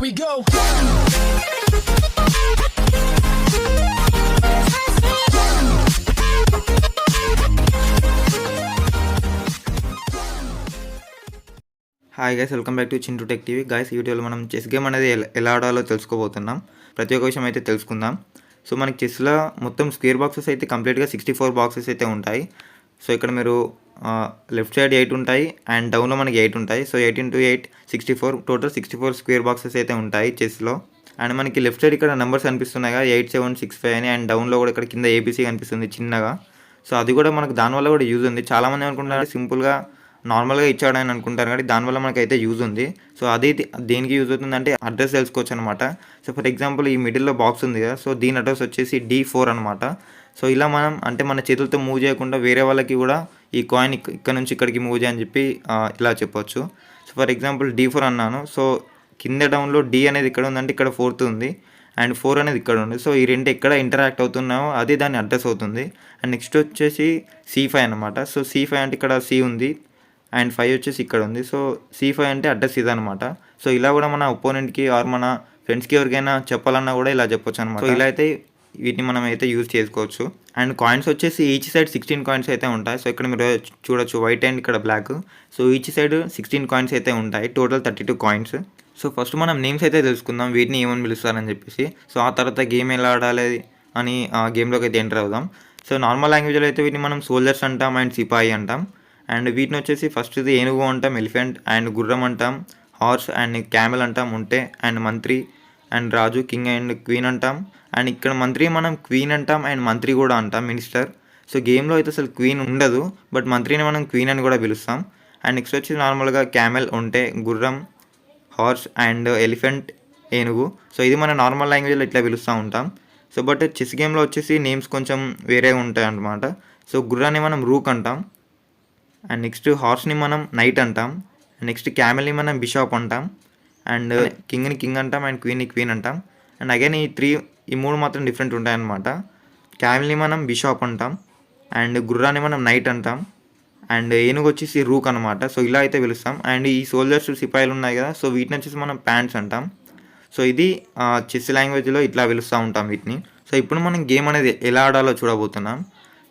Here we go. Hi guys, welcome back to Chintu tech TV. Guys, ఈ వీడియోలో మనం chess game అనేది ఎలా ఆడాలో తెలుసుకోబోతున్నాం. ప్రతి ఒక్క విషయం అయితే తెలుసుకుందాం. సో మనకి చెస్లో మొత్తం స్క్వేర్ బాక్సెస్ అయితే కంప్లీట్గా 64 బాక్సెస్ అయితే ఉంటాయి. సో ఇక్కడ మీరు లెఫ్ట్ సైడ్ 8 ఉంటాయి అండ్ డౌన్లో మనకి 8 ఉంటాయి. So 8 into 8 64, total 64 square boxes అయితే ఉంటాయి చెస్లో. అండ్ మనకి లెఫ్ట్ సైడ్ ఇక్కడ నెంబర్స్ కనిపిస్తున్నాయి కదా, 8765 అని. అండ్ డౌన్లో కూడా ఇక్కడ కింద ఏబీసీ కనిపిస్తుంది చిన్నగా. సో అది కూడా మనకు దానివల్ల కూడా యూజ్ ఉంది. చాలామంది అనుకుంటున్నారు సింపుల్గా నార్మల్గా ఇచ్చాడని అనుకుంటారు, కానీ దానివల్ల మనకైతే యూజ్ ఉంది. సో అది దేనికి యూజ్ అవుతుందంటే అడ్రస్ తెలుసుకోవచ్చు అనమాట. సో ఫర్ ఎగ్జాంపుల్ ఈ మిడిల్లో బాక్స్ ఉంది కదా, సో దీని అడ్రస్ వచ్చేసి D4 అనమాట. సో ఇలా మనం అంటే మన చేతులతో మూవ్ చేయకుండా వేరే వాళ్ళకి కూడా ఈ కాయిన్ ఇక్కడ నుంచి ఇక్కడికి మూవ్ చేయని చెప్పి ఇలా చెప్పొచ్చు. సో ఫర్ ఎగ్జాంపుల్ D4 అన్నాను. సో కింద డౌన్లో D అనేది ఇక్కడ ఉందంటే ఇక్కడ 4th ఉంది అండ్ 4 అనేది ఇక్కడ ఉంది. సో ఈ రెండు ఎక్కడ ఇంటరాక్ట్ అవుతున్నాయో అదే దాని అడ్రస్ అవుతుంది. అండ్ నెక్స్ట్ వచ్చేసి C5 అనమాట. సో C5 అంటే ఇక్కడ C ఉంది అండ్ 5 వచ్చేసి ఇక్కడ ఉంది. సో C5 అంటే అడ్రస్ ఇదనమాట. సో ఇలా కూడా మన ఒపోనెంట్కి ఆర్ మన ఫ్రెండ్స్కి ఎవరికైనా చెప్పాలన్నా కూడా ఇలా చెప్పొచ్చు అనమాట. సో ఇలా అయితే వీటిని మనం అయితే యూజ్ చేసుకోవచ్చు. అండ్ కాయిన్స్ వచ్చేసి ఈచ్ సైడ్ 16 కాయిన్స్ అయితే ఉంటాయి. సో ఇక్కడ మీరు చూడొచ్చు వైట్ అండ్ ఇక్కడ black. So each side 16 coins అయితే ఉంటాయి, టోటల్ 32 కాయిన్స్. సో ఫస్ట్ మనం నేమ్స్ అయితే తెలుసుకుందాం, వీటిని ఏమని పిలుస్తారని చెప్పేసి. సో ఆ తర్వాత గేమ్ ఎలా ఆడాలి అని ఆ గేమ్లోకి అయితే ఎంటర్ అవుదాం. సో నార్మల్ లాంగ్వేజ్లో అయితే వీటిని మనం సోల్జర్స్ అంటాం అండ్ సిపాయి అంటాం. అండ్ వీటిని వచ్చేసి ఫస్ట్ది ఏనుగు అంటాం, ఎలిఫెంట్, అండ్ గుర్రం అంటాం, హార్స్ అండ్ క్యామెల్ అంటాం, ఉంటే, అండ్ మంత్రి and Raju, king and queen అంటాం. అండ్ ఇక్కడ మంత్రి మనం క్వీన్ అంటాం అండ్ మంత్రి కూడా అంటాం, మినిస్టర్. సో గేమ్లో అయితే అసలు క్వీన్ ఉండదు, బట్ మంత్రిని మనం క్వీన్ అని కూడా పిలుస్తాం. అండ్ నెక్స్ట్ వచ్చి నార్మల్గా క్యామెల్, ఉంటే, గుర్రం, హార్స్ అండ్ ఎలిఫెంట్, ఏనుగు. సో ఇది మన నార్మల్ లాంగ్వేజ్లో ఇట్లా పిలుస్తూ ఉంటాం. సో బట్ చెస్ గేమ్లో వచ్చేసి నేమ్స్ కొంచెం వేరే ఉంటాయి అన్నమాట. సో గుర్రాన్ని మనం రూక్ అంటాం, అండ్ నెక్స్ట్ హార్స్ని మనం నైట్ అంటాం, నెక్స్ట్ క్యామెల్ని మనం బిషాప్ అంటాం, అండ్ కింగ్ని కింగ్ అంటాం అండ్ క్వీన్ని క్వీన్ అంటాం. అండ్ అగైన్ ఈ మూడు మాత్రం డిఫరెంట్ ఉంటాయన్నమాట. క్యామెల్ని మనం బిషాప్ అంటాం అండ్ గుర్రాన్ని మనం నైట్ అంటాం అండ్ ఏనుగు వచ్చేసి రూక్ అనమాట. సో ఇలా అయితే పిలుస్తాం. అండ్ ఈ సోల్జర్స్ సిపాయిలు ఉన్నాయి కదా, సో వీటిని వచ్చేసి మనం ప్యాంట్స్ అంటాం. సో ఇది చెస్ లాంగ్వేజ్లో ఇట్లా పిలుస్తూ ఉంటాం వీటిని. సో ఇప్పుడు మనం గేమ్ అనేది ఎలా ఆడాలో చూడబోతున్నాం.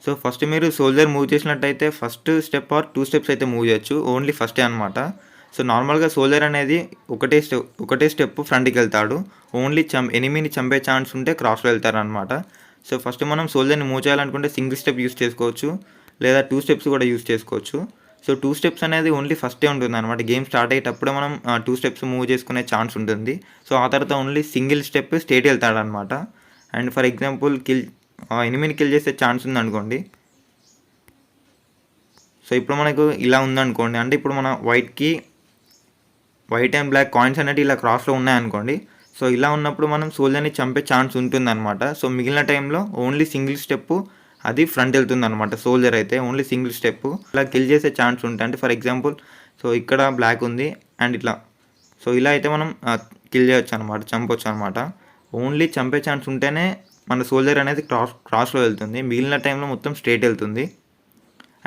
సో ఫస్ట్ మీరు సోల్జర్ మూవ్ చేసినట్టయితే ఫస్ట్ స్టెప్ ఆర్ 2 స్టెప్స్ అయితే మూవ్ చేయొచ్చు, ఓన్లీ ఫస్టే అనమాట. సో నార్మల్గా సోల్జర్ అనేది ఒకటే స్టెప్ ఫ్రంట్కి వెళ్తాడు. ఓన్లీ ఎనిమిని చంపే ఛాన్స్ ఉంటే క్రాస్లో వెళ్తారు అనమాట. సో ఫస్ట్ మనం సోల్జర్ని మూవ్ చేయాలనుకుంటే సింగిల్ స్టెప్ యూస్ చేసుకోవచ్చు, లేదా 2 స్టెప్స్ కూడా యూస్ చేసుకోవచ్చు. సో 2 స్టెప్స్ అనేది ఓన్లీ ఫస్టే ఉంటుంది అనమాట. గేమ్ స్టార్ట్ అయ్యేటప్పుడు మనం 2 స్టెప్స్ మూవ్ చేసుకునే ఛాన్స్ ఉంటుంది. సో ఆ తర్వాత ఓన్లీ సింగిల్ స్టెప్ స్టేట్ వెళ్తాడు అనమాట. అండ్ ఫర్ ఎగ్జాంపుల్ ఎనిమిని కిల్ చేసే ఛాన్స్ ఉందనుకోండి. సో ఇప్పుడు మనకు ఇలా ఉందనుకోండి, అంటే ఇప్పుడు మన వైట్ అండ్ బ్లాక్ కాయిన్స్ అనేవి ఇలా క్రాస్లో ఉన్నాయనుకోండి. సో ఇలా ఉన్నప్పుడు మనం సోల్జర్ని చంపే ఛాన్స్ ఉంటుందన్నమాట. సో మిగిలిన టైంలో ఓన్లీ సింగిల్ స్టెప్ అది ఫ్రంట్ వెళ్తుంది అనమాట. సోల్జర్ అయితే ఓన్లీ సింగిల్ స్టెప్ ఇలా కిల్ చేసే ఛాన్స్ ఉంటాయి. అంటే ఫర్ ఎగ్జాంపుల్ సో ఇక్కడ బ్లాక్ ఉంది అండ్ ఇట్లా, సో ఇలా అయితే మనం కిల్ చేయొచ్చు అనమాట, చంపొచ్చు అనమాట. ఓన్లీ చంపే ఛాన్స్ ఉంటేనే మన సోల్జర్ అనేది క్రాస్లో వెళ్తుంది, మిగిలిన టైంలో మొత్తం స్ట్రేట్ వెళ్తుంది.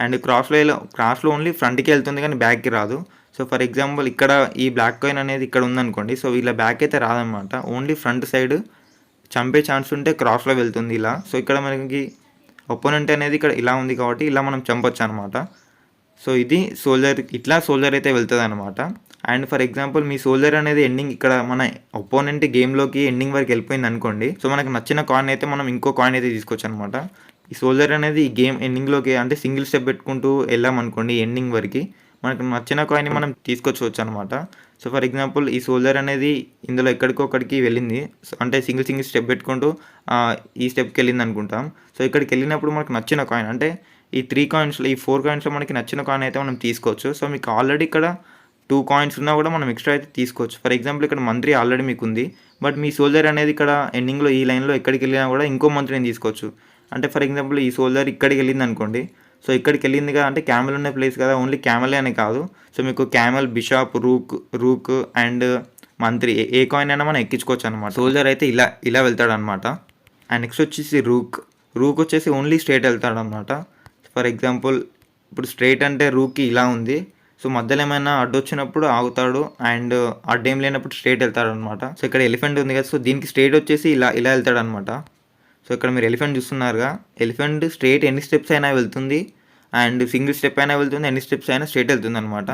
అండ్ క్రాస్లో ఓన్లీ ఫ్రంట్కి వెళ్తుంది కానీ బ్యాక్కి రాదు. సో ఫర్ ఎగ్జాంపుల్ ఇక్కడ ఈ బ్లాక్ కాయిన్ అనేది ఇక్కడ ఉందనుకోండి. సో ఇలా బ్యాక్ అయితే రాదనమాట, ఓన్లీ ఫ్రంట్ సైడ్ చంపే ఛాన్స్ ఉంటే క్రాస్లో వెళ్తుంది ఇలా. సో ఇక్కడ మనకి ఒపోనెంట్ అనేది ఇక్కడ ఇలా ఉంది కాబట్టి ఇలా మనం చంపొచ్చు అనమాట. సో ఇది సోల్జర్ అయితే వెళ్తుంది అనమాట. And for example me soldier అనేది ఎండింగ్ ఇక్కడ మన ఒపోనెంట్ గేమ్లోకి ఎండింగ్ వరకు వెళ్ళిపోయింది అనుకోండి. సో మనకు నచ్చిన కాయిన్ అయితే మనం ఇంకో కాయిన్ అయితే తీసుకోవచ్చు అనమాట. ఈ సోల్జర్ అనేది ఈ గేమ్ ఎండింగ్లోకి అంటే సింగిల్ స్టెప్ పెట్టుకుంటూ వెళ్ళామనుకోండి ఎండింగ్ వరకు, మనకు నచ్చిన కాయిన్ని మనం తీసుకొచ్చుకోవచ్చు అనమాట. సో ఫర్ ఎగ్జాంపుల్ ఈ సోల్జర్ అనేది ఇందులో ఎక్కడికి వెళ్ళింది, అంటే సింగిల్ స్టెప్ పెట్టుకుంటూ ఈ స్టెప్కి వెళ్ళింది అనుకుంటాం. సో ఇక్కడికి వెళ్ళినప్పుడు మనకు నచ్చిన కాయిన్ అంటే ఈ 4 కాయిన్స్లో మనకి నచ్చిన కాయిన్ అయితే మనం తీసుకోవచ్చు. సో మీకు ఆల్రెడీ ఇక్కడ 2 కాయిన్స్ ఉన్నా కూడా మనం ఎక్స్ట్రా అయితే తీసుకోవచ్చు. ఫర్ ఎగ్జాంపుల్ ఇక్కడ మంత్రి ఆల్రెడీ మీకు ఉంది, బట్ మీ సోల్జర్ అనేది ఇక్కడ ఎండింగ్లో ఈ లైన్లో ఎక్కడికి వెళ్ళినా కూడా ఇంకో మంత్రిని తీసుకోవచ్చు. అంటే ఫర్ ఎగ్జాంపుల్ ఈ సోల్జర్ ఇక్కడికి వెళ్ళింది అనుకోండి. సో ఇక్కడికి వెళ్ళింది కదా, అంటే క్యామెల్ ఉన్న ప్లేస్ కదా, ఓన్లీ క్యామెలే అనే కాదు. సో మీకు క్యామెల్, బిషాప్, రూక్ అండ్ మంత్రి ఏ కాయిన్ అయినా మనం ఎక్కించుకోవచ్చు అనమాట. సోల్జర్ అయితే ఇలా వెళ్తాడు అనమాట. అండ్ నెక్స్ట్ వచ్చేసి రూక్ వచ్చేసి ఓన్లీ స్ట్రేట్ వెళ్తాడు అనమాట. ఫర్ ఎగ్జాంపుల్ ఇప్పుడు స్ట్రేట్ అంటే రూక్కి ఇలా ఉంది. సో మధ్యలో ఏమైనా అడ్డొచ్చినప్పుడు ఆగుతాడు అండ్ అడ్డేం లేనప్పుడు స్ట్రైట్ వెళ్తాడనమాట. సో ఇక్కడ ఎలిఫెంట్ ఉంది కదా, సో దీనికి స్ట్రైట్ వచ్చేసి ఇలా వెళ్తాడనమాట. సో ఇక్కడ మీరు ఎలిఫెంట్ చూస్తున్నారుగా, ఎలిఫెంట్ స్ట్రైట్ ఎన్ని స్టెప్స్ అయినా వెళ్తుంది అండ్ సింగిల్ స్టెప్ అయినా వెళ్తుంది, ఎన్ని స్టెప్స్ అయినా స్ట్రైట్ వెళ్తుంది అనమాట.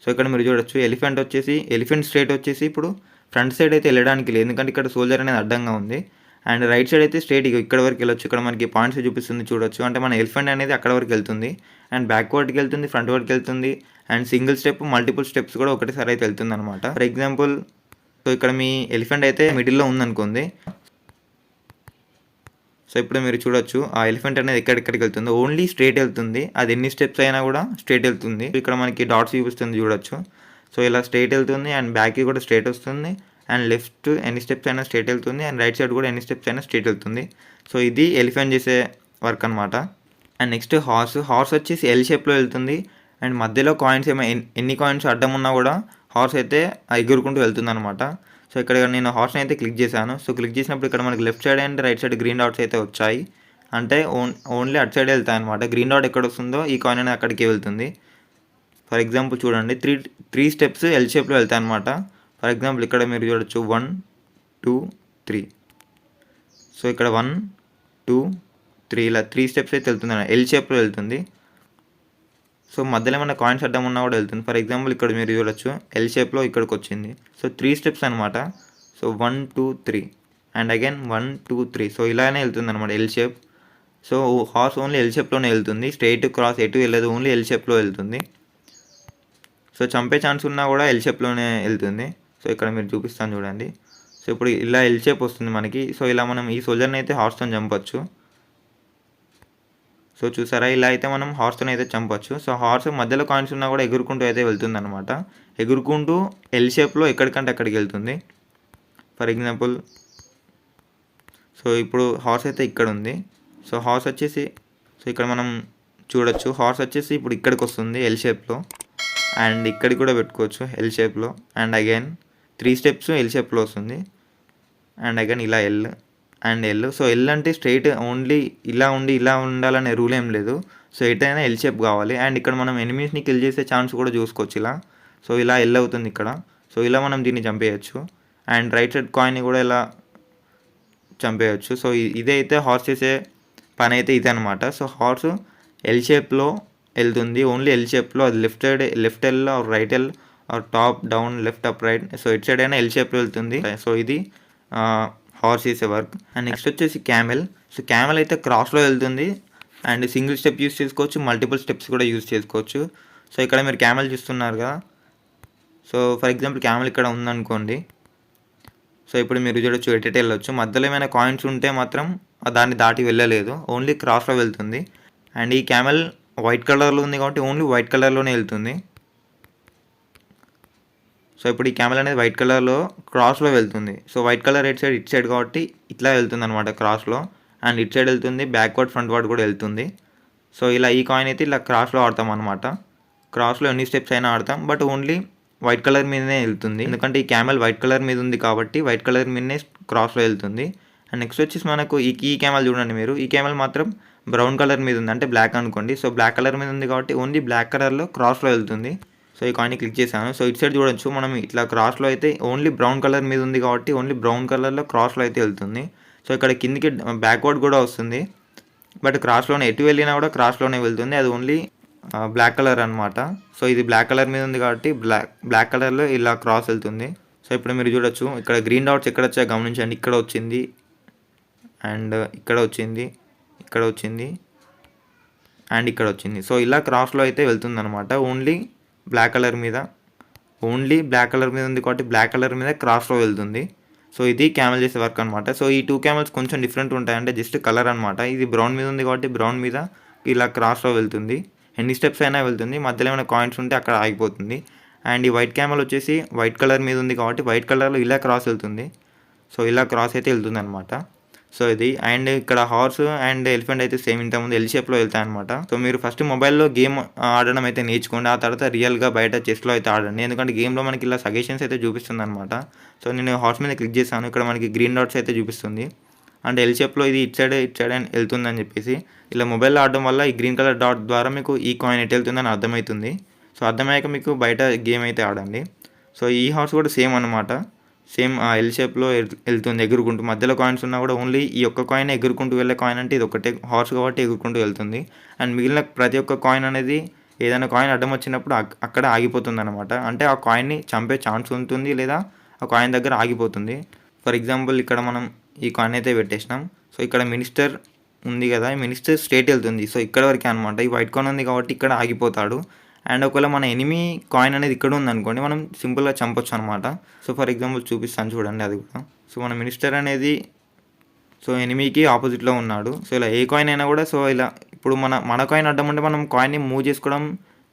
సో ఇక్కడ మీరు చూడొచ్చు ఎలిఫెంట్ స్ట్రైట్ వచ్చేసి ఇప్పుడు ఫ్రంట్ సైడ్ అయితే వెళ్ళడానికి లేదు, ఎందుకంటే ఇక్కడ సోల్జర్ అనేది అడ్డంగా ఉంది. అండ్ రైట్ సైడ్ అయితే స్ట్రైట్ ఇక్కడ వరకు వెళ్ళొచ్చు. ఇక్కడ మనకి పాయింట్స్ చూపిస్తుంది చూడొచ్చు, అంటే మన ఎలిఫెంట్ అనేది అక్కడ వరకు వెళ్తుంది అండ్ బ్యాక్వర్డ్కి వెళ్తుంది, ఫ్రంట్ వర్డ్కి వెళ్తుంది and single step multiple steps కూడా ఒకటేసారి అయితే వెళ్తుంది అనమాట. ఫర్ ఎగ్జాంపుల్, సో ఇక్కడ మీ ఎలిఫెంట్ అయితే మిడిల్లో ఉందనుకోండి. సో ఇప్పుడు మీరు చూడొచ్చు ఆ ఎలిఫెంట్ అనేది ఎక్కడికి వెళ్తుంది, ఓన్లీ స్ట్రైట్ వెళ్తుంది. అది ఎన్ని స్టెప్స్ అయినా కూడా స్ట్రైట్ వెళ్తుంది. ఇక్కడ మనకి డాట్స్ చూపిస్తుంది చూడొచ్చు. సో ఇలా స్ట్రైట్ వెళ్తుంది అండ్ బ్యాక్కి కూడా స్ట్రైట్ వస్తుంది అండ్ లెఫ్ట్ ఎన్ని స్టెప్స్ అయినా స్ట్రైట్ వెళ్తుంది అండ్ రైట్ సైడ్ కూడా ఎన్ని స్టెప్స్ అయినా స్ట్రైట్ వెళ్తుంది. సో ఇది ఎలిఫెంట్ చేసే వర్క్ అనమాట. అండ్ నెక్స్ట్ హార్స్ వచ్చేసి ఎల్ షేప్లో వెళ్తుంది అండ్ మధ్యలో కాయిన్స్ ఎన్ని కాయిన్స్ అడ్డం ఉన్నా కూడా హార్స్ అయితే ఎగురుకుంటూ వెళ్తుంది అనమాట. సో ఇక్కడ నేను హార్స్ని అయితే క్లిక్ చేశాను. సో క్లిక్ చేసినప్పుడు ఇక్కడ మనకి left side and right side green dots అయితే వచ్చాయి, అంటే ఓన్లీ అటు సైడ్ వెళ్తాయి అనమాట. గ్రీన్ డాట్ ఎక్కడ వస్తుందో ఈ కాయిన్ అనేది అక్కడికి వెళ్తుంది. ఫర్ ఎగ్జాంపుల్ చూడండి, త్రీ స్టెప్స్ ఎల్ షేప్లో వెళ్తాయి అనమాట. ఫర్ ఎగ్జాంపుల్ ఇక్కడ మీరు చూడొచ్చు 1 2 3. సో ఇక్కడ 1 2 3 ఇలా 3 స్టెప్స్ అయితే వెళ్తుంది, ఎల్ షేప్లో వెళ్తుంది. సో మధ్యలో ఏమైనా కాయిన్స్ అడ్డం ఉన్నా కూడా వెళ్తుంది. ఫర్ ఎగ్జాంపుల్ ఇక్కడ మీరు చూడొచ్చు ఎల్ షేప్లో ఇక్కడికి వచ్చింది. సో 3 స్టెప్స్ అనమాట. So 1 2 3 and again 1 2 3. సో ఇలానే వెళ్తుంది అనమాట L shape. So horse only L షేప్లోనే వెళ్తుంది, స్ట్రైట్ క్రాస్ ఎటు వెళ్ళదు, ఓన్లీ ఎల్ షేప్లో వెళ్తుంది. సో చంపే ఛాన్స్ ఉన్నా కూడా ఎల్ షేప్లోనే వెళ్తుంది. సో ఇక్కడ మీరు చూపిస్తాను చూడండి. సో ఇప్పుడు ఇలా ఎల్ షేప్ వస్తుంది మనకి. సో ఇలా మనం ఈ సోల్జర్ని అయితే హార్స్తో చంపొచ్చు. సో చూసారా, ఇలా అయితే మనం హార్స్తో అయితే చంపొచ్చు. సో హార్స్ మధ్యలో కాయిన్స్ ఉన్నా కూడా ఎగురుకుంటూ అయితే వెళ్తుంది అనమాట. ఎగురుకుంటూ ఎల్ షేప్లో ఎక్కడికంటే అక్కడికి వెళ్తుంది. ఫర్ ఎగ్జాంపుల్, సో ఇప్పుడు హార్స్ అయితే ఇక్కడ ఉంది. సో హార్స్ వచ్చేసి, సో ఇక్కడ మనం చూడొచ్చు హార్స్ వచ్చేసి ఇప్పుడు ఇక్కడికి వస్తుంది ఎల్ షేప్లో అండ్ ఇక్కడికి కూడా పెట్టుకోవచ్చు ఎల్ షేప్లో అండ్ అగైన్ 3 స్టెప్స్ ఎల్ షేప్లో వస్తుంది అండ్ అగైన్ ఇలా L and L. So L అంటే స్ట్రైట్ ఓన్లీ ఇలా ఉండాలనే రూల్ ఏం లేదు. సో ఎటైనా ఎల్ షేప్ కావాలి. అండ్ ఇక్కడ మనం ఎనిమీస్ని కిల్ చేసే ఛాన్స్ కూడా చూసుకోవచ్చు ఇలా. సో ఇలా ఎల్ అవుతుంది ఇక్కడ. సో ఇలా మనం దీన్ని చంపేయచ్చు అండ్ రైట్ సైడ్ కాయిన్ని కూడా ఇలా చంపేయచ్చు. సో ఇదైతే హార్స్ చేసే పని అయితే ఇదే అనమాట. సో హార్స్ ఎల్ షేప్లో వెళ్తుంది, ఓన్లీ ఎల్ షేప్లో. అది left L R right L R top down left up right. So ఇటు సైడ్ అయినా ఎల్ షేప్లో వెళ్తుంది. సో ఇది హార్స్ చేసే వర్క్. అండ్ నెక్స్ట్ వచ్చేసి క్యామెల్. సో క్యామెల్ అయితే క్రాస్లో వెళ్తుంది అండ్ సింగిల్ స్టెప్ యూస్ చేసుకోవచ్చు, మల్టిపుల్ స్టెప్స్ కూడా యూస్ చేసుకోవచ్చు. సో ఇక్కడ మీరు క్యామెల్ చూస్తున్నారు కదా. సో ఫర్ ఎగ్జాంపుల్ క్యామెల్ ఇక్కడ ఉందనుకోండి. సో ఇప్పుడు మీరు చూడొచ్చు ఎటు వెళ్ళొచ్చు. మధ్యలో ఏమైనా కాయిన్స్ ఉంటే మాత్రం దాన్ని దాటి వెళ్ళలేదు, ఓన్లీ క్రాస్లో వెళ్తుంది. అండ్ ఈ క్యామెల్ వైట్ కలర్లో ఉంది కాబట్టి ఓన్లీ వైట్ కలర్లోనే వెళ్తుంది. సో ఇప్పుడు ఈ క్యామెల్ అనేది వైట్ కలర్లో క్రాస్లో వెళ్తుంది. సో వైట్ కలర్ ఇటు సైడ్ కాబట్టి ఇట్లా వెళ్తుంది అనమాట క్రాస్లో. అండ్ ఇటు సైడ్ వెళ్తుంది, బ్యాక్వర్డ్ ఫ్రంట్ వర్డ్ కూడా వెళ్తుంది. సో ఇలా ఈ కాయిన్ అయితే ఇలా క్రాస్లో ఆడతాం అనమాట. క్రాస్లో ఎన్ని స్టెప్స్ అయినా ఆడతాం, బట్ ఓన్లీ వైట్ కలర్ మీదనే వెళ్తుంది, ఎందుకంటే ఈ క్యామెల్ వైట్ కలర్ మీద ఉంది కాబట్టి వైట్ కలర్ మీదనే క్రాస్లో వెళ్తుంది. అండ్ నెక్స్ట్ వచ్చేసి మనకు ఈ క్యామెల్ చూడండి మీరు. ఈ క్యామెల్ మాత్రం బ్రౌన్ కలర్ మీద ఉంది, అంటే బ్లాక్ అనుకోండి. సో బ్లాక్ కలర్ మీద ఉంది కాబట్టి ఓన్లీ బ్లాక్ కలర్లో క్రాస్లో వెళ్తుంది. సో ఈ కాయిన్ని క్లిక్ చేశాను. సో ఇటు సైడ్ చూడొచ్చు మనం ఇట్లా క్రాస్లో అయితే ఓన్లీ బ్రౌన్ కలర్ మీద ఉంది కాబట్టి ఓన్లీ బ్రౌన్ కలర్లో క్రాస్లో అయితే వెళ్తుంది. సో ఇక్కడ కిందికి బ్యాక్వర్డ్ కూడా వస్తుంది, బట్ క్రాస్లోనే ఎటు వెళ్ళినా కూడా క్రాస్లోనే వెళ్తుంది. అది ఓన్లీ బ్లాక్ కలర్ అనమాట. సో ఇది బ్లాక్ కలర్ మీద ఉంది కాబట్టి బ్లాక్ కలర్లో ఇలా క్రాస్ వెళ్తుంది. సో ఇప్పుడు మీరు చూడొచ్చు ఇక్కడ గ్రీన్ డాట్స్ ఎక్కడ వచ్చాయో గమనించండి. ఇక్కడ వచ్చింది అండ్ ఇక్కడ వచ్చింది, ఇక్కడ వచ్చింది అండ్ ఇక్కడ వచ్చింది. సో ఇలా క్రాస్లో అయితే వెళ్తుంది అనమాట. ఓన్లీ బ్లాక్ కలర్ మీద ఉంది కాబట్టి బ్లాక్ కలర్ మీద క్రాస్లో వెళ్తుంది. సో ఇది క్యామెల్ చేసే వర్క్ అనమాట. సో ఈ 2 క్యామెల్స్ కొంచెం డిఫరెంట్ ఉంటాయి, అంటే జస్ట్ కలర్ అనమాట. ఇది బ్రౌన్ మీద ఉంది కాబట్టి బ్రౌన్ మీద ఇలా క్రాస్లో వెళ్తుంది, ఎన్ని స్టెప్స్ అయినా వెళ్తుంది. మధ్యలో ఏమైనా కాయిన్స్ ఉంటే అక్కడ ఆగిపోతుంది. అండ్ ఈ వైట్ క్యామెల్ వచ్చేసి వైట్ కలర్ మీద ఉంది కాబట్టి వైట్ కలర్లో ఇలా క్రాస్ వెళ్తుంది. సో ఇలా క్రాస్ అయితే వెళ్తుంది అనమాట. సో ఇది అండ్ ఇక్కడ హార్స్ అండ్ ఎలిఫెంట్ అయితే సేమ్ ఇంతకుముందు ఎల్ షేప్లో వెళ్తాయి అనమాట. సో మీరు ఫస్ట్ మొబైల్లో గేమ్ ఆడడం అయితే నేర్చుకోండి, ఆ తర్వాత రియల్గా బయట చెస్లో అయితే ఆడండి, ఎందుకంటే గేమ్లో మనకి ఇలా సజెషన్స్ అయితే చూపిస్తుంది అనమాట. సో నేను హార్స్ మీద క్లిక్ చేశాను, ఇక్కడ మనకి గ్రీన్ డాట్స్ అయితే చూపిస్తుంది. అంటే ఎల్ షేప్లో ఇది ఇటు సైడ్ అని వెళ్తుందని చెప్పేసి ఇలా మొబైల్లో ఆడడం వల్ల ఈ గ్రీన్ కలర్ డాట్ ద్వారా మీకు ఈ కాయిన్ ఎటు వెళ్తుందని అర్థమవుతుంది. సో అర్థమయ్యాక మీకు బయట గేమ్ అయితే ఆడండి. సో ఈ హార్స్ కూడా సేమ్ అనమాట. సేమ్ ఎల్ షేప్‌లో ఎళ్తుంది ఎగురుకుంటూ. మధ్యలో కాయిన్స్ ఉన్నా కూడా ఓన్లీ ఈ ఒక్క కాయిన్ ఎగురుకుంటూ వెళ్ళే కాయిన్ అంటే ఇది ఒకటే హార్స్ కాబట్టి ఎగురుకుంటూ వెళ్తుంది. అండ్ మిగిలిన ప్రతి ఒక్క కాయిన్ అనేది ఏదైనా కాయిన్ అడ్డం వచ్చినప్పుడు అక్కడ ఆగిపోతుందనమాట. అంటే ఆ కాయిన్‌ని చంపే ఛాన్స్ ఉంటుంది లేదా ఆ కాయిన్ దగ్గర ఆగిపోతుంది. ఫర్ ఎగ్జాంపుల్ ఇక్కడ మనం ఈ కాయిన్ అయితే పెట్టేసినాం. సో ఇక్కడ మినిస్టర్ ఉంది కదా! ఈ మినిస్టర్ స్ట్రెయిట్ ఎళ్తుంది. సో ఇక్కడ వరకే అనమాట. ఈ వైట్ కాయిన్ ఉంది కాబట్టి ఇక్కడ ఆగిపోతాడు. అండ్ ఒకవేళ మన ఎనిమీ కాయిన్ అనేది ఇక్కడ ఉందనుకోండి, మనం సింపుల్‌గా చంపొచ్చు అనమాట. సో ఫర్ ఎగ్జాంపుల్ చూపిస్తాను చూడండి అది కూడా. సో మన మినిస్టర్ అనేది సో ఎనిమీకి ఆపోజిట్‌లో ఉన్నాడు. సో ఇలా ఏ కాయిన్ అయినా కూడా సో ఇలా ఇప్పుడు మన కాయిన్ అడ్డం ఉంటే మనం కాయిన్‌ని మూవ్ చేసుకోవడం,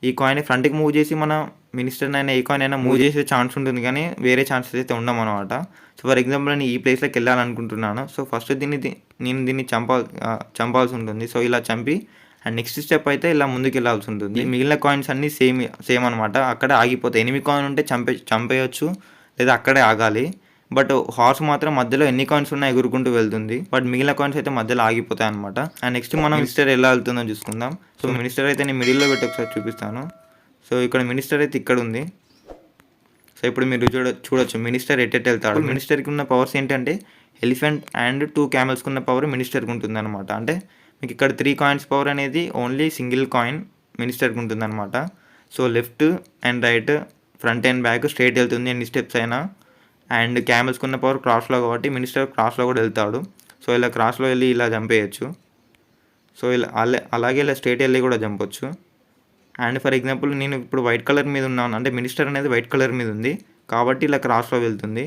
ఈ కాయిన్‌ని ఫ్రంట్‌కి మూవ్ చేసి మన మినిస్టర్‌నైనా ఏ కాయిన్ అయినా మూవ్ చేసే ఛాన్స్ ఉంటుంది కానీ వేరే ఛాన్సెస్ అయితే ఉండవనమాట. సో ఫర్ ఎగ్జాంపుల్ నేను ఈ ప్లేస్‌లోకి వెళ్ళాలనుకుంటున్నాను. సో ఫస్ట్ నేను దీన్ని చంపాల్సి ఉంటుంది. సో ఇలా చంపి అండ్ నెక్స్ట్ స్టెప్ అయితే ఇలా ముందుకెళ్ళాల్సి ఉంటుంది. మిగిలిన కాయిన్స్ అన్నీ సేమ్ అనమాట. అక్కడే ఆగిపోతాయి. ఎనిమీ కాయిన్ ఉంటే చంపేయొచ్చు లేదా అక్కడే ఆగాలి. బట్ హార్స్ మాత్రం మధ్యలో ఎన్ని కాయిన్స్ ఉన్నా ఎగురుకుంటూ వెళ్తుంది. బట్ మిగిలిన కాయిన్స్ అయితే మధ్యలో ఆగిపోతాయి అనమాట. అండ్ నెక్స్ట్ మనం మినిస్టర్ ఎలా వెళ్తుందో చూసుకుందాం. సో మినిస్టర్ అయితే నేను మిడిల్లో పెట్టి ఒకసారి చూపిస్తాను. సో ఇక్కడ మినిస్టర్ అయితే ఇక్కడ ఉంది. సో ఇప్పుడు మీరు చూడొచ్చు మినిస్టర్ ఎట్టెట్ వెళ్తాడు. మినిస్టర్కి ఉన్న పవర్స్ ఏంటంటే ఎలిఫెంట్ అండ్ 2 క్యామెల్స్కి ఉన్న పవర్ మినిస్టర్కి ఉంటుందన్నమాట. అంటే మీకు ఇక్కడ 3 కాయిన్స్ పవర్ అనేది ఓన్లీ సింగిల్ కాయిన్ మినిస్టర్కి ఉంటుందన్నమాట. So left and right, front and back straight వెళ్తుంది ఎన్ని స్టెప్స్ అయినా. అండ్ క్యామెల్స్కి ఉన్న పవర్ క్రాస్లో కాబట్టి మినిస్టర్ క్రాస్లో కూడా వెళ్తాడు. సో ఇలా క్రాస్లో వెళ్ళి ఇలా చంపేయచ్చు. సో ఇలా అలాగే ఇలా స్ట్రైట్ వెళ్ళి కూడా చంపొచ్చు. అండ్ ఫర్ ఎగ్జాంపుల్ నేను ఇప్పుడు వైట్ కలర్ మీద ఉన్నాను, అంటే మినిస్టర్ అనేది వైట్ కలర్ మీద ఉంది కాబట్టి ఇలా క్రాస్లో వెళ్తుంది.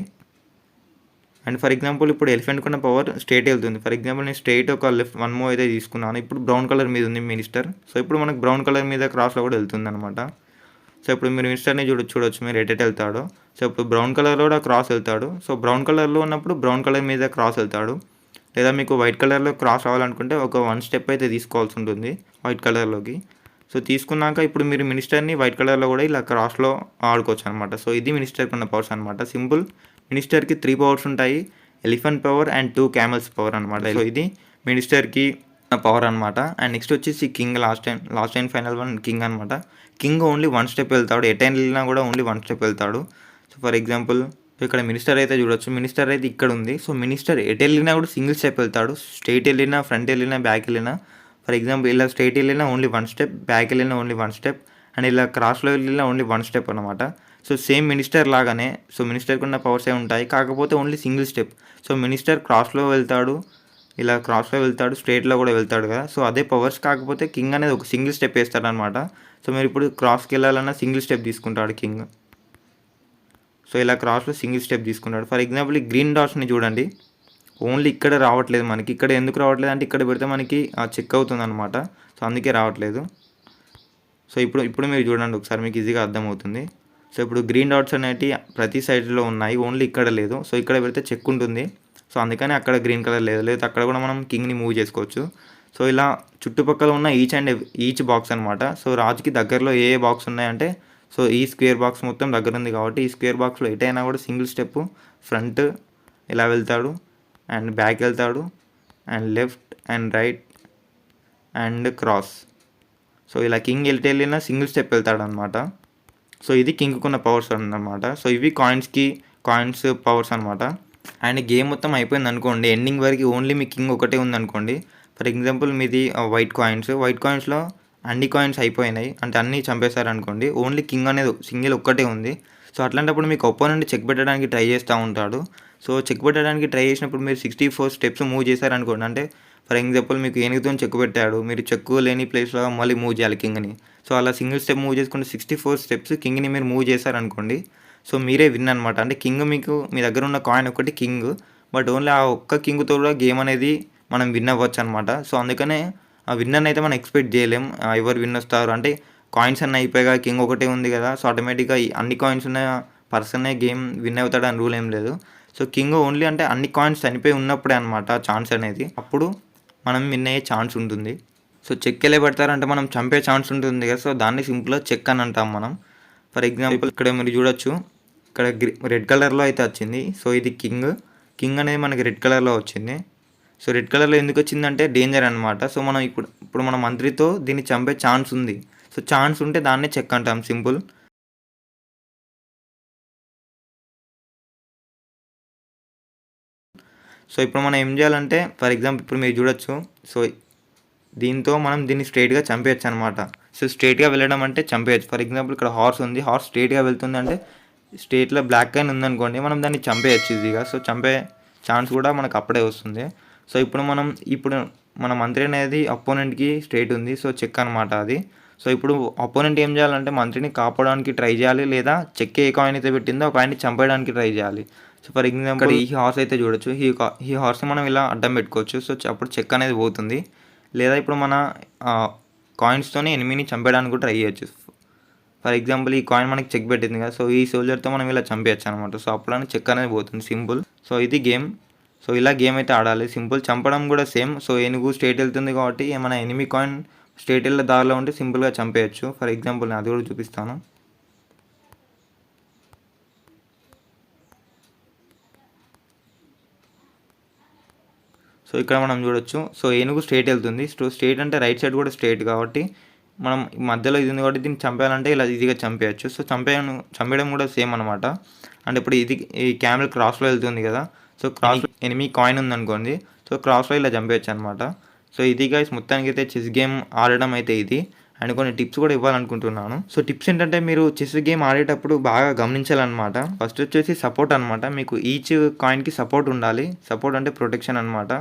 అండ్ ఫర్ ఎగ్జాంపుల్ ఇప్పుడు ఎలిఫెంట్కి ఉన్న పవర్ స్ట్రైట్ వెళ్తుంది. ఫర్ ఎగ్జాంపుల్ నేను స్ట్రైట్ ఒక లెఫ్ట్ 1 మూవ్ అయితే తీసుకున్నాను. ఇప్పుడు బ్రౌన్ కలర్ మీద ఉంది మినిస్టర్. సో ఇప్పుడు మనకు బ్రౌన్ కలర్ మీద క్రాస్లో కూడా వెళ్తుంది అనమాట. సో ఇప్పుడు మీరు మినిస్టర్ని చూడొచ్చు మీరు ఎటు వెళ్తాడో. సో ఇప్పుడు బ్రౌన్ కలర్లో కూడా క్రాస్ వెళ్తాడు. సో బ్రౌన్ కలర్లో ఉన్నప్పుడు బ్రౌన్ కలర్ మీద క్రాస్ వెళ్తాడు. లేదా మీకు వైట్ కలర్లో క్రాస్ రావాలనుకుంటే ఒక 1 స్టెప్ అయితే తీసుకోవాల్సి ఉంటుంది వైట్ కలర్లోకి. సో తీసుకున్నాక ఇప్పుడు మీరు మినిస్టర్ని వైట్ కలర్లో కూడా ఇలా క్రాస్లో ఆడుకోవచ్చు అనమాట. సో ఇది మినిస్టర్కి ఉన్న పవర్స్ అనమాట. సింపుల్. మినిస్టర్కి 3 పవర్స్ ఉంటాయి. Elephant power and 2 camels power అనమాట. సో ఇది మినిస్టర్కి పవర్ అనమాట. అండ్ నెక్స్ట్ వచ్చేసి king last and final one king అనమాట. కింగ్ ఓన్లీ 1 స్టెప్ వెళ్తాడు. ఎటైనా వెళ్ళినా కూడా ఓన్లీ 1 స్టెప్ వెళ్తాడు. సో ఫర్ ఎగ్జాంపుల్ ఇక్కడ మినిస్టర్ అయితే చూడొచ్చు. మినిస్టర్ అయితే ఇక్కడ ఉంది. సో మినిస్టర్ ఎటు వెళ్ళినా కూడా సింగిల్ స్టెప్ వెళ్తాడు. స్ట్రైట్ వెళ్ళినా, ఫ్రంట్ వెళ్ళినా, బ్యాక్ వెళ్ళినా. ఫర్ ఎగ్జాంపుల్ ఇలా స్ట్రైట్ వెళ్ళినా ఓన్లీ 1 స్టెప్, బ్యాక్ వెళ్ళినా ఓన్లీ 1 స్టెప్, అండ్ ఇలా క్రాస్లో వెళ్ళినా ఓన్లీ 1 స్టెప్ అనమాట. సో సేమ్ మినిస్టర్ లాగానే సో మినిస్టర్కి ఉన్న పవర్స్ ఉంటాయి, కాకపోతే only single step. So minister క్రాస్లో వెళ్తాడు, ఇలా క్రాస్లో వెళ్తాడు, స్ట్రైట్లో కూడా వెళ్తాడు కదా. సో అదే పవర్స్, కాకపోతే కింగ్ అనేది ఒక సింగిల్ స్టెప్ వేస్తాడు అనమాట. సో మీరు ఇప్పుడు క్రాస్కి వెళ్ళాలన్నా సింగిల్ స్టెప్ తీసుకుంటాడు కింగ్. సో ఇలా క్రాస్లో సింగిల్ స్టెప్ తీసుకుంటాడు. ఫర్ ఎగ్జాంపుల్ ఈ గ్రీన్ డాట్స్ని చూడండి, ఓన్లీ ఇక్కడ రావట్లేదు మనకి. ఇక్కడ ఎందుకు రావట్లేదు అంటే ఇక్కడ పెడితే మనకి చెక్ అవుతుంది అనమాట. సో అందుకే రావట్లేదు. సో ఇప్పుడు మీరు చూడండి ఒకసారి, మీకు ఈజీగా అర్థమవుతుంది. సో ఇప్పుడు గ్రీన్ డాట్స్ అనేవి ప్రతి సైడ్లో ఉన్నాయి, ఓన్లీ ఇక్కడ లేదు. సో ఇక్కడ పెడితే చెక్ ఉంటుంది. సో అందుకని అక్కడ గ్రీన్ కలర్ లేదు, లేదా అక్కడ కూడా మనం కింగ్ని మూవ్ చేసుకోవచ్చు. సో ఇలా చుట్టుపక్కల ఉన్న ఈచ్ బాక్స్ అనమాట. సో రాజుకి దగ్గరలో ఏ బాక్స్ ఉన్నాయంటే సో ఈ స్క్వేర్ బాక్స్ మొత్తం దగ్గర ఉంది కాబట్టి ఈ స్క్వేర్ బాక్స్లో ఎటైనా కూడా సింగిల్ స్టెప్ ఫ్రంట్ ఇలా వెళ్తాడు, అండ్ బ్యాక్ వెళ్తాడు, and left and right and cross. So ఇలా కింగ్ వెళ్ళినా సింగిల్ స్టెప్ వెళ్తాడు అనమాట. సో ఇది కింగ్కి ఉన్న పవర్స్ అన్నమాట. సో ఇవి కాయిన్స్ పవర్స్ అనమాట. అండ్ గేమ్ మొత్తం అయిపోయింది అనుకోండి, ఎండింగ్ వరకు ఓన్లీ మీ కింగ్ ఒకటే ఉందనుకోండి. ఫర్ ఎగ్జాంపుల్ మీది వైట్ కాయిన్స్లో అన్ని కాయిన్స్ అయిపోయినాయి అంటే అన్నీ చంపేశారనుకోండి, ఓన్లీ కింగ్ అనేది సింగిల్ ఒక్కటే ఉంది. సో అట్లాంటప్పుడు మీకు ఒపోనెంట్ చెక్ పెట్టడానికి ట్రై చేస్తూ ఉంటాడు. సో చెక్ పెట్టడానికి ట్రై చేసినప్పుడు మీరు 64 స్టెప్స్ మూవ్ చేశారనుకోండి, అంటే ఫర్ ఎగ్జాంపుల్ మీకు ఏనుగుతో చెక్ పెట్టాడు, మీరు చెక్కు లేని ప్లేస్లో మళ్ళీ మూవ్ చేయాలి కింగ్ని. సో అలా సింగిల్ స్టెప్ మూవ్ చేసుకుంటే 64 స్టెప్స్ కింగ్ని మీరు మూవ్ చేశారనుకోండి, సో మీరే విన్ అనమాట. అంటే కింగ్ మీకు మీ దగ్గర ఉన్న కాయిన్ ఒకటి కింగ్, బట్ ఓన్లీ ఆ ఒక్క కింగ్తో కూడా గేమ్ అనేది మనం విన్ అవ్వచ్చు అనమాట. సో అందుకనే ఆ విన్నర్ని అయితే మనం ఎక్స్పెక్ట్ చేయలేం. ఎవరు విన్ వస్తారు అంటే కాయిన్స్ అన్నీ అయిపోయాక కింగ్ ఒకటే ఉంది కదా, సో ఆటోమేటిక్గా అన్ని కాయిన్స్ ఉన్న పర్సనే గేమ్ విన్ అవుతాడు అని రూల్ ఏం లేదు. సో కింగ్ ఓన్లీ అంటే అన్ని కాయిన్స్ చనిపోయి ఉన్నప్పుడే అనమాట ఛాన్స్ అనేది, అప్పుడు మనం విన్ అయ్యే ఛాన్స్ ఉంటుంది. సో చెక్ ఎలా పెడతారంటే మనం చంపే ఛాన్స్ ఉంటుంది కదా, సో దాన్ని సింపుల్గా చెక్ అని అంటాం మనం. ఫర్ ఎగ్జాంపుల్ ఇక్కడ మీరు చూడొచ్చు, ఇక్కడ రెడ్ కలర్లో అయితే వచ్చింది. సో ఇది కింగ్ అనేది మనకి రెడ్ కలర్లో వచ్చింది. సో రెడ్ కలర్లో ఎందుకు వచ్చిందంటే డేంజర్ అనమాట. సో మనం ఇప్పుడు మన మంత్రితో దీన్ని చంపే ఛాన్స్ ఉంది. సో ఛాన్స్ ఉంటే దాన్నే చెక్ అంటాం సింపుల్. సో ఇప్పుడు మనం ఏం చేయాలంటే ఫర్ ఎగ్జాంపుల్ ఇప్పుడు మీరు చూడొచ్చు. సో దీంతో మనం దీన్ని స్ట్రెయిట్‌గా చంపేయొచ్చు అనమాట. సో స్ట్రెయిట్‌గా వెళ్ళడం అంటే చంపేయొచ్చు. ఫర్ ఎగ్జాంపుల్ ఇక్కడ హార్స్ ఉంది. హార్స్ స్ట్రెయిట్‌గా వెళ్తుంది అంటే స్ట్రెయిట్‌లో బ్లాక్ కాయిన్ ఉందనుకోండి, మనం దాన్ని చంపేయొచ్చు ఈజీగా. సో చంపే ఛాన్స్ కూడా మనకు అప్పుడే వస్తుంది. సో ఇప్పుడు మన మంత్రి అనేది అపోనెంట్‌కి స్ట్రెయిట్ ఉంది. సో చెక్ అనమాట అది. సో ఇప్పుడు అపోనెంట్ ఏం చేయాలంటే మంత్రిని కాపాడడానికి ట్రై చేయాలి, లేదా చెక్ ఏ కాయిన్ అయితే పెట్టిందో ఆ కాయిన్‌ని చంపేయడానికి ట్రై చేయాలి. సో ఫర్ ఎగ్జాంపుల్ ఈ హార్స్ అయితే చూడొచ్చు. ఈ హార్స్‌ని మనం ఇలా అడ్డం పెట్టుకోవచ్చు. సో అప్పుడు చెక్ అనేది పోతుంది. లేదా ఇప్పుడు మన కాయిన్స్తోనే ఎనిమీని చంపేయడానికి కూడా ట్రై చేయొచ్చు. ఫర్ ఎగ్జాంపుల్ ఈ కాయిన్ మనకి చెక్ పెట్టింది కదా, సో ఈ సోల్జర్తో మనం ఇలా చంపేయచ్చు అనమాట. సో అప్పుడని చెక్ అనేది పోతుంది సింపుల్. సో ఇది గేమ్. సో ఇలా గేమ్ అయితే ఆడాలి సింపుల్. చంపడం కూడా సేమ్. సో ఏనుగు స్ట్రేట్ వెళ్తుంది కాబట్టి మన ఎనిమీ కాయిన్ స్ట్రేట్ వెళ్ళే దారిలో ఉంటే సింపుల్గా చంపేయచ్చు. ఫర్ ఎగ్జాంపుల్ నేను అది కూడా చూపిస్తాను. సో ఇక్కడ మనం చూడొచ్చు. సో ఏనుగు స్ట్రేట్ వెళ్తుంది. స్ట్రేట్ అంటే రైట్ సైడ్ కూడా స్ట్రేట్ కాబట్టి మనం మధ్యలో ఇది ఉంది కాబట్టి దీన్ని చంపేయాలంటే ఇలా ఈజీగా చంపేయచ్చు. సో చంపేయడం కూడా సేమ్ అనమాట. అంటే ఇప్పుడు ఈ క్యామెల్ క్రాస్లో వెళ్తుంది కదా, సో క్రాస్ ఎనిమీ కాయిన్ ఉందనుకోండి, సో క్రాస్లో ఇలా చంపేయచ్చు అనమాట. సో ఇది గైస్ మొత్తానికి అయితే చెస్ గేమ్ ఆడడం అయితే ఇది. అండ్ కొన్ని టిప్స్ కూడా ఇవ్వాలనుకుంటున్నాను. సో టిప్స్ ఏంటంటే మీరు చెస్ గేమ్ ఆడేటప్పుడు బాగా గమనించాలన్నమాట. ఫస్ట్ వచ్చేసి సపోర్ట్ అనమాట. మీకు ఈచ్ కాయిన్కి సపోర్ట్ ఉండాలి. సపోర్ట్ అంటే ప్రొటెక్షన్ అనమాట.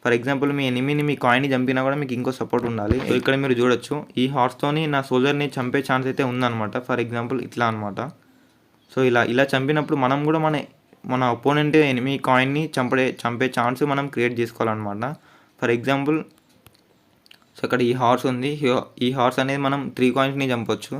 ఫర్ ఎగ్జాంపుల్ మీ ఎనిమీని మీ కాయిన్ని చంపినా కూడా మీకు ఇంకో సపోర్ట్ ఉండాలి. సో ఇక్కడ మీరు చూడొచ్చు ఈ హార్స్తోని నా సోల్జర్ని చంపే ఛాన్స్ అయితే ఉందన్నమాట. ఫర్ ఎగ్జాంపుల్ ఇట్లా అనమాట. సో ఇలా చంపినప్పుడు మనం కూడా మన ఒపోనెంట్ ఎనిమీ కాయిన్ని చంపే ఛాన్స్ మనం క్రియేట్ చేసుకోవాలన్నమాట. ఫర్ ఎగ్జాంపుల్ సో ఇక్కడ ఈ హార్స్ ఉంది. ఈ హార్స్ అనేది మనం 3 కాయిన్స్ని చంపొచ్చు.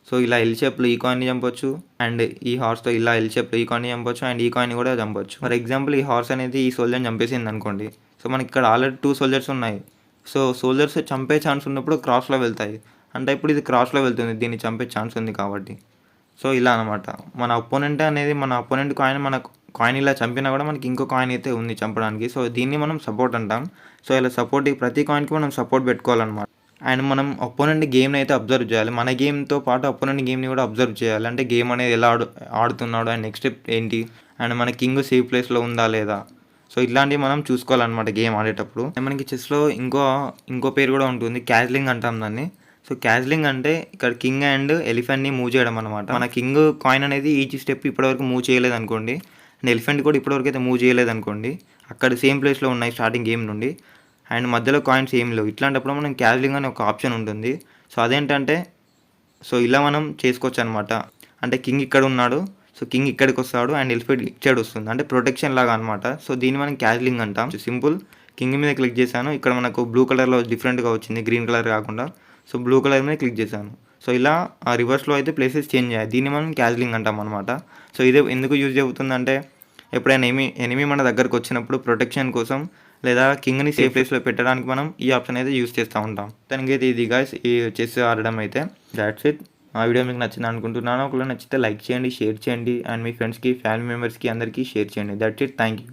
సో ఇలా ఎల్ షేప్లో ఈ కాయిన్ని చంపొచ్చు, అండ్ ఈ హార్స్తో ఇలా ఎల్ షేప్లో ఈ కాయిన్ని చంపొచ్చు, అండ్ ఈ కాయిన్ని కూడా చంపొచ్చు. ఫర్ ఎగ్జాంపుల్ ఈ హార్స్ అనేది ఈ సోల్జర్ని చంపేసింది అనుకోండి. సో మనకి ఇక్కడ ఆల్రెడీ 2 సోల్జర్స్ ఉన్నాయి. సో సోల్జర్స్ చంపే ఛాన్స్ ఉన్నప్పుడు క్రాస్లో వెళ్తాయి. అంటే ఇప్పుడు ఇది క్రాస్లో వెళ్తుంది, దీన్ని చంపే ఛాన్స్ ఉంది కాబట్టి. సో ఇలా అనమాట. మన అపోనెంట్ కాయిన్ మన కాయిన్ ఇలా చంపినా కూడా మనకి ఇంకో కాయిన్ అయితే ఉంది చంపడానికి. సో దీన్ని మనం సపోర్ట్ అంటాం. సో ఇలా సపోర్ట్ ప్రతి కాయిన్కి మనం సపోర్ట్ పెట్టుకోవాలన్నమాట. అండ్ మనం అపోనెంట్ గేమ్ని అయితే అబ్జర్వ్ చేయాలి. మన గేమ్తో పాటు అపోనెంట్ గేమ్ని కూడా అబ్జర్వ్ చేయాలి. అంటే గేమ్ అనేది ఎలా ఆడుతున్నాడు, అండ్ నెక్స్ట్ స్టెప్ ఏంటి, అండ్ మన కింగ్ సేఫ్ ప్లేస్లో ఉందా లేదా. సో ఇట్లాంటివి మనం చూసుకోవాలన్నమాట గేమ్ ఆడేటప్పుడు. మనకి చెస్లో ఇంకో పేరు కూడా ఉంటుంది, క్యాజ్లింగ్ అంటాం దాన్ని. సో క్యాజ్లింగ్ అంటే ఇక్కడ కింగ్ అండ్ ఎలిఫెంట్ని మూవ్ చేయడం అనమాట. మన కింగ్ కాయిన్ అనేది ఈచ్ స్టెప్ ఇప్పటివరకు మూవ్ చేయలేదు అనుకోండి, అండ్ ఎలిఫెంట్ కూడా ఇప్పటివరకు అయితే మూవ్ చేయలేదు అనుకోండి, అక్కడ సేమ్ ప్లేస్లో ఉన్నాయి స్టార్టింగ్ గేమ్ నుండి, అండ్ మధ్యలో కాయిన్స్ ఏం లేవు. ఇట్లాంటప్పుడు మనం క్యాజ్లింగ్ అనే ఒక ఆప్షన్ ఉంటుంది. సో అదేంటంటే సో ఇలా మనం చేసుకోవచ్చు అనమాట. అంటే కింగ్ ఇక్కడ ఉన్నాడు, సో కింగ్ ఇక్కడికి వస్తాడు, అండ్ ఎలిఫెంట్ ఇచ్చాడు వస్తుంది, అంటే ప్రొటెక్షన్ లాగా అనమాట. సో దీన్ని మనం క్యాజ్లింగ్ అంటాం. సింపుల్. కింగ్ మీద క్లిక్ చేశాను, ఇక్కడ మనకు బ్లూ కలర్లో డిఫరెంట్గా వచ్చింది, గ్రీన్ కలర్ కాకుండా. సో బ్లూ కలర్ మీద క్లిక్ చేశాను. సో ఇలా రివర్స్లో అయితే ప్లేసెస్ చేంజ్ అయ్యాయి. దీన్ని మనం క్యాజ్లింగ్ అంటాం అనమాట. సో ఇదే ఎందుకు యూజ్ అవుతుందంటే ఎప్పుడైనా ఎనిమీ మన దగ్గరకు వచ్చినప్పుడు ప్రొటెక్షన్ కోసం, లేదా కింగ్ని సేఫ్ ప్లేస్లో పెట్టడానికి మనం ఈ ఆప్షన్ అయితే యూజ్ చేస్తూ ఉంటాం. దానికైతే ఇది గాయ్స్ ఈ చెస్ ఆడడం అయితే. That's it. ఆ వీడియో మీకు నచ్చింది అనుకుంటున్నాను. ఒకవేళ నచ్చితే లైక్ చేయండి, షేర్ చేయండి, అండ్ మీ ఫ్రెండ్స్కి, ఫ్యామిలీ మెంబర్స్కి అందరికీ షేర్ చేయండి. That's it. Thank you.